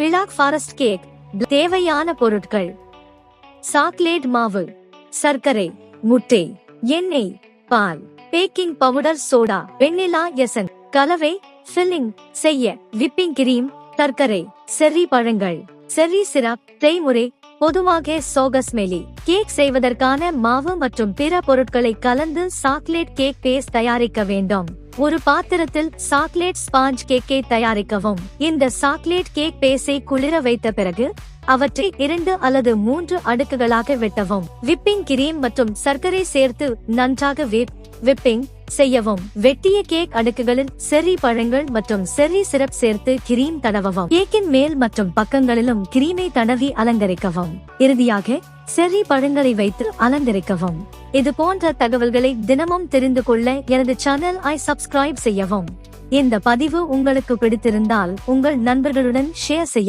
Black forest cake. தேவையான பொருட்கள்: chocolate மாவு, சர்க்கரை, முட்டை, எண்ணெய், பால், baking powder, soda, vanilla essence. கலவை: ஃபில்லிங் செய்ய விப்பிங் கிரீம், சர்க்கரை, செர்ரி பழங்கள், செர்ரி சிரப். செய்முறை: பொதுவாக சோகஸ்மெலி. கேக் செய்வதற்கான மாவு மற்றும் பிற பொருட்களை கலந்து சாக்லேட் கேக் பேஸ்ட் தயாரிக்க வேண்டும். ஒரு பாத்திரத்தில் சாக்லேட் ஸ்பாஞ்ச் கேக்கை தயாரிக்கவும். இந்த சாக்லேட் கேக் பேஸ்டை குளிர வைத்த பிறகு அவற்றை 2 அல்லது 3 அடுக்குகளாக வெட்டவும். விப்பிங் கிரீம் மற்றும் சர்க்கரை சேர்த்து நன்றாக விப்பிங் செய்யவும். வெட்டிய கேக் அடுக்குகளில் செர்ரி பழங்கள் மற்றும் செர்ரி சிரப் சேர்த்து கிரீம் தடவவும். கேக்கின் மேல் மற்றும் பக்கங்களிலும் கிரீமை தடவி அலங்கரிக்கவும். இறுதியாக செர்ரி பழங்களை வைத்து அலங்கரிக்கவும். இது போன்ற தகவல்களை தினமும் தெரிந்து கொள்ள எனது சேனலை சப்ஸ்கிரைப் செய்யவும். இந்த பதிவு உங்களுக்கு பிடித்திருந்தால் உங்கள் நண்பர்களுடன் ஷேர் செய்ய